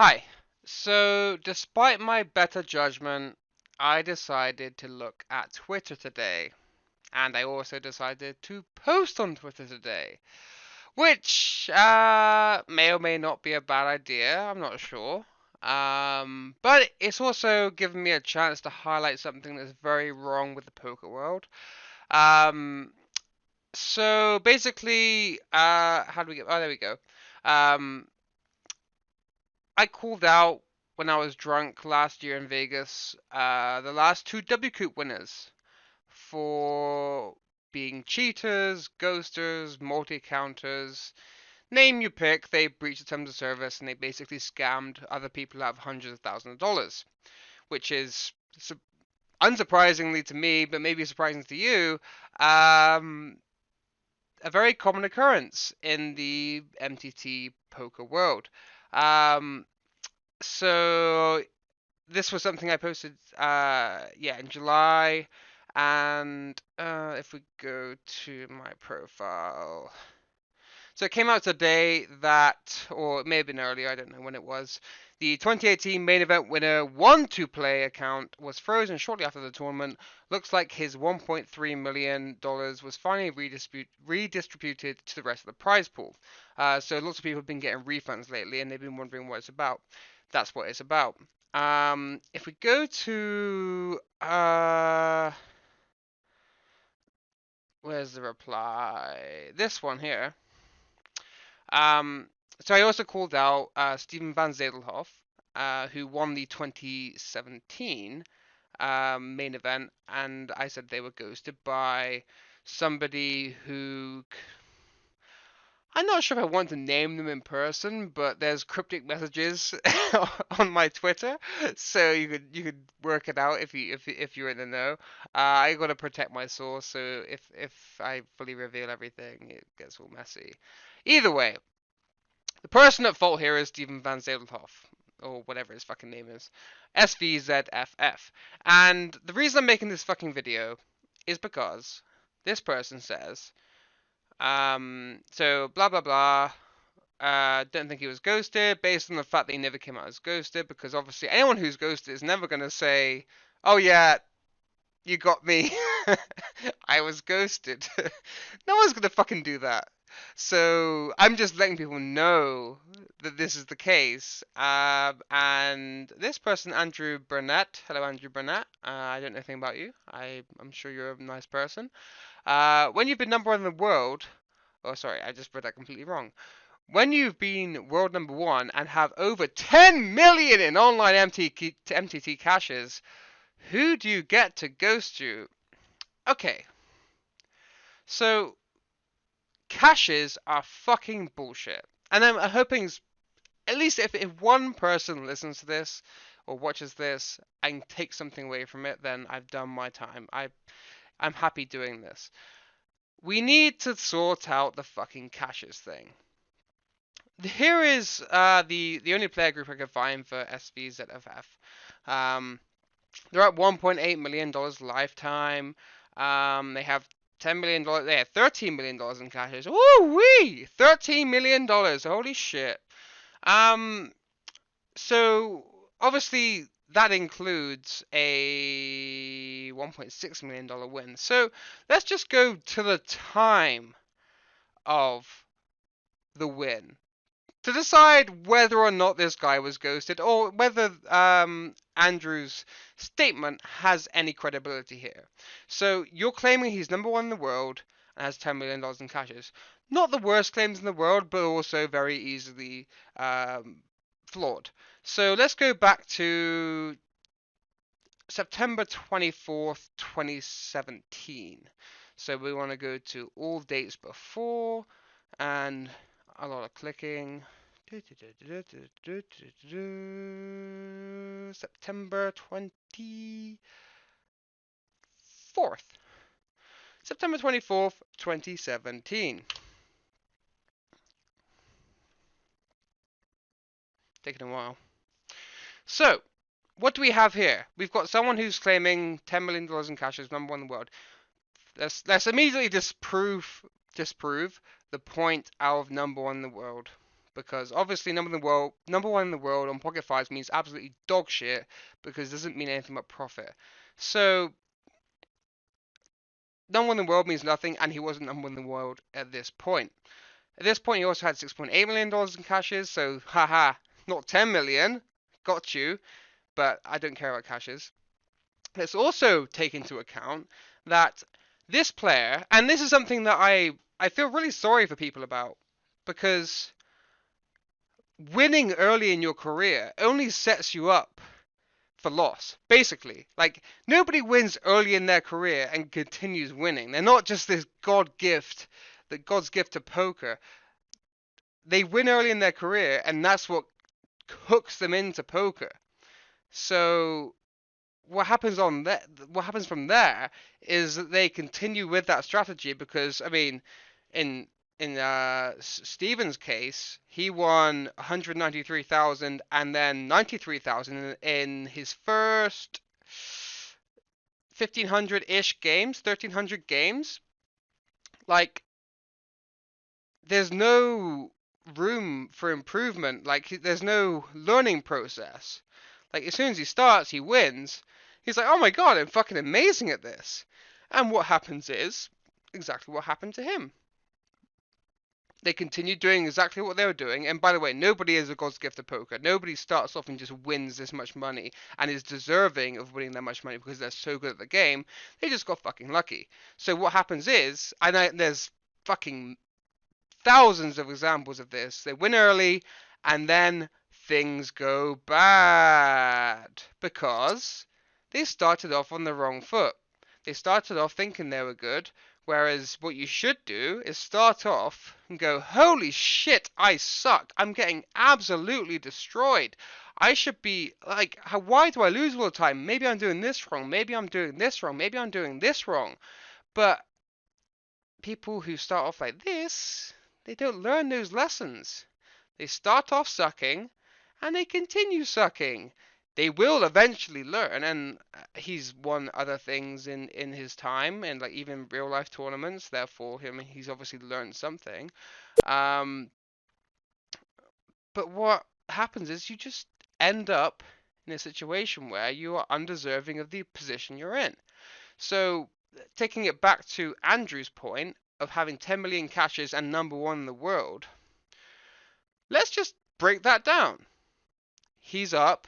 Hi. So, despite my better judgment, I decided to look at Twitter today. And I also decided to post on Twitter today. Which may or may not be a bad idea, I'm not sure. But it's also given me a chance to highlight something that's very wrong with the poker world. Um, so basically, how do we get? Oh, there we go. Um, I called out when I was drunk last year in Vegas, the last two WCOOP winners for being cheaters, ghosters, multi-counters. Name you pick, they breached the terms of service and they basically scammed other people out of hundreds of thousands of dollars, which is unsurprisingly to me, but maybe surprising to you, um, a very common occurrence in the MTT poker world. Um, so this was something I posted, yeah, in July. And if we go to my profile, so it came out today that, or it may have been earlier, I don't know when it was. The 2018 main event winner Want2Play account was frozen shortly after the tournament. Looks like his $1.3 million was finally redistributed to the rest of the prize pool. So lots of people have been getting refunds lately, and they've been wondering what it's about. That's what it's about. If we go to where's the reply? This one here. Um, so I also called out Steven Van Zadelhoff, who won the 2017 main event, and I said they were ghosted by somebody who I'm not sure if I want to name them in person, but there's cryptic messages on my Twitter, so you could work it out if you're in the know. I gotta protect my source, so if I fully reveal everything, it gets all messy. Either way, the person at fault here is Steven Van Zadelhoff, or whatever his fucking name is, SVZFF. And the reason I'm making this fucking video is because this person says, so blah blah blah. Don't think he was ghosted based on the fact that he never came out as ghosted, because obviously anyone who's ghosted is never gonna say, "Oh yeah, you got me. I was ghosted." No one's gonna fucking do that. So I'm just letting people know that this is the case. And this person, Andrew Burnett. Hello, Andrew Burnett. I don't know anything about you. I'm sure you're a nice person. When you've been number one in the world, oh sorry, I just read that completely wrong. When you've been world number one and have over 10 million in online MTT caches, who do you get to ghost you? Okay, so caches are fucking bullshit. And I'm hoping, at least if one person listens to this or watches this and takes something away from it, then I've done my time. I'm happy doing this. We need to sort out the fucking caches thing. Here is the only player group I could find for SVZFF. Um, they're at $1.8 million lifetime. They have $10 million. They have $13 million in caches. Woo wee! $13 million. Holy shit. Um. So obviously that includes a $1.6 million win. So let's just go to the time of the win to decide whether or not this guy was ghosted, or whether Andrew's statement has any credibility here. So you're claiming he's number one in the world and has $10 million in caches. Not the worst claims in the world, but also very easily flawed. So let's go back to September 24th, 2017. So we want to go to all dates before, and a lot of clicking. September 24th. September 24th, 2017. Taking a while. So, what do we have here? We've got someone who's claiming $10 million in cash as number one in the world. Let's immediately disprove the point out of number one in the world, because obviously number one in the world on Pocket Fives means absolutely dog shit because it doesn't mean anything but profit. So number one in the world means nothing, and he wasn't number one in the world at this point. At this point, he also had $6.8 million in cashes, so haha, not 10 million, got you, but I don't care about cashes. Let's also take into account that this player, and this is something that I feel really sorry for people about, because winning early in your career only sets you up for loss, basically. Like, nobody wins early in their career and continues winning. They're not just this God's gift to poker. They win early in their career, and that's what hooks them into poker. So what happens from there is that they continue with that strategy because, I mean, in Steven's case, he won 193,000 and then 93,000 in his first 1,500-ish games, 1,300 games. Like, there's no room for improvement. Like, there's no learning process. Like, as soon as he starts, he wins. He's like, oh my god, I'm fucking amazing at this. And what happens is exactly what happened to him. They continue doing exactly what they were doing. And by the way, nobody is a God's gift of poker. Nobody starts off and just wins this much money and is deserving of winning that much money because they're so good at the game. They just got fucking lucky. So what happens is, there's fucking thousands of examples of this. They win early and then things go bad because they started off on the wrong foot. They started off thinking they were good, whereas what you should do is start off and go, holy shit, I suck. I'm getting absolutely destroyed. I should be like, why do I lose all the time? Maybe I'm doing this wrong. Maybe I'm doing this wrong. Maybe I'm doing this wrong. But people who start off like this, they don't learn those lessons. They start off sucking and they continue sucking. They will eventually learn, and he's won other things in his time, and like even real life tournaments. Therefore, he's obviously learned something. But what happens is you just end up in a situation where you are undeserving of the position you're in. So, taking it back to Andrew's point of having 10 million cashes and number one in the world, let's just break that down. He's up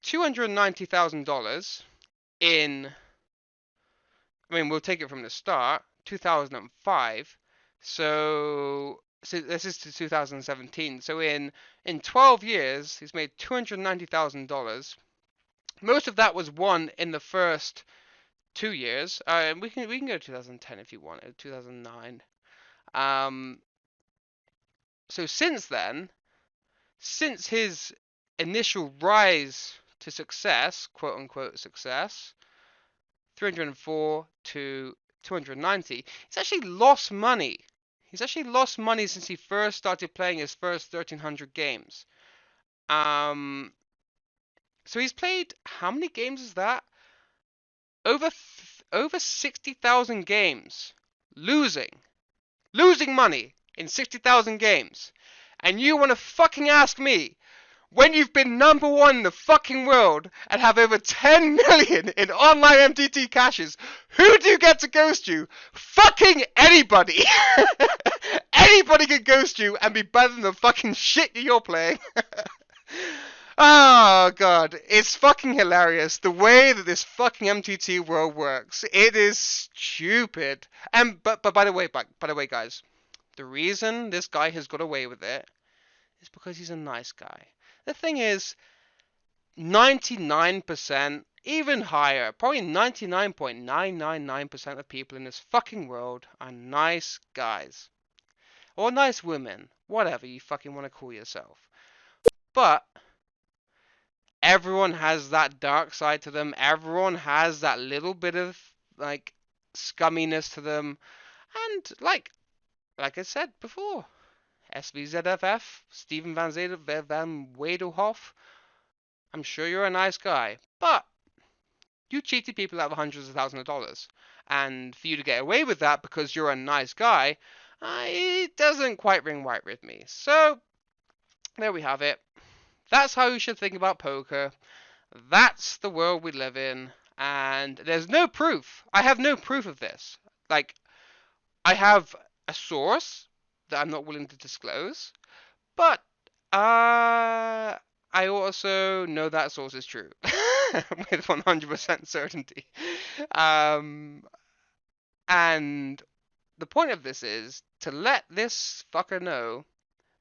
$290,000 in, I mean, we'll take it from the start, 2005. So this is to 2017. So in 12 years, he's made $290,000. Most of that was won in the first 2 years. We can go to 2010 if you want, 2009. So since then, since his initial rise to success, quote unquote success, 304 to 290, he's actually lost money. He's actually lost money since he first started playing his first 1,300 games. So he's played, how many games is that? Over 60,000 games, losing money in 60,000 games. And you want to fucking ask me, when you've been number one in the fucking world and have over 10 million in online MTT cashes, who do you get to ghost you? Fucking anybody! Anybody can ghost you and be better than the fucking shit that you're playing. Oh god, it's fucking hilarious the way that this fucking MTT world works. It is stupid. And but by the way, guys, the reason this guy has got away with it is because he's a nice guy. The thing is, 99%, even higher, probably 99.999% of people in this fucking world are nice guys. Or nice women, whatever you fucking want to call yourself. But everyone has that dark side to them. Everyone has that little bit of, like, scumminess to them. And, like I said before, SVZFF, Steven Van Wedelhoff, I'm sure you're a nice guy, but you cheated people out of hundreds of thousands of dollars. And for you to get away with that because you're a nice guy, it doesn't quite ring right with me. So, there we have it. That's how you should think about poker. That's the world we live in. And there's no proof. I have no proof of this. Like, I have a source that I'm not willing to disclose, but I also know that source is true with 100% certainty. Um, and the point of this is to let this fucker know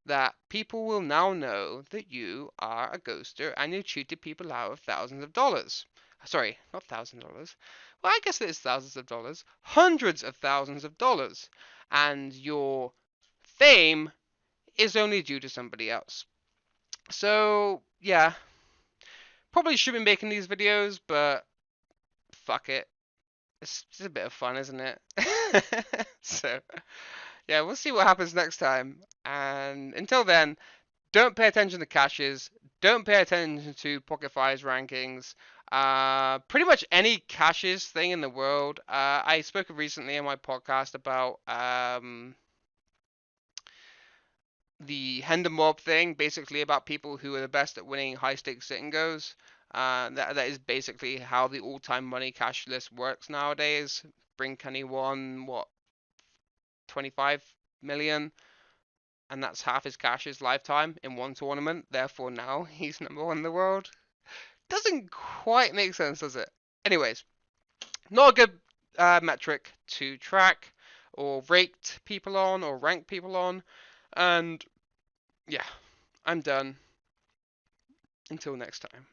that people will now know that you are a ghoster and you cheated people out of thousands of dollars. Sorry, not $1,000. Well, I guess it is thousands of dollars. Hundreds of thousands of dollars. And your fame is only due to somebody else. So, yeah, probably should be making these videos, but fuck it. It's just a bit of fun, isn't it? So, yeah, we'll see what happens next time. And until then, don't pay attention to caches. Don't pay attention to PocketFi's rankings. Pretty much any caches thing in the world. I spoke recently on my podcast about the Hender Mob thing, basically about people who are the best at winning high stakes sit and goes. That is basically how the all-time money cash list works nowadays. Brinkany won what 25 million, and that's half his cash's lifetime in one tournament. Therefore, now he's #1 in the world. Doesn't quite make sense, does it? Anyways, not a good metric to track or rate people on or rank people on. And yeah, I'm done. Until next time.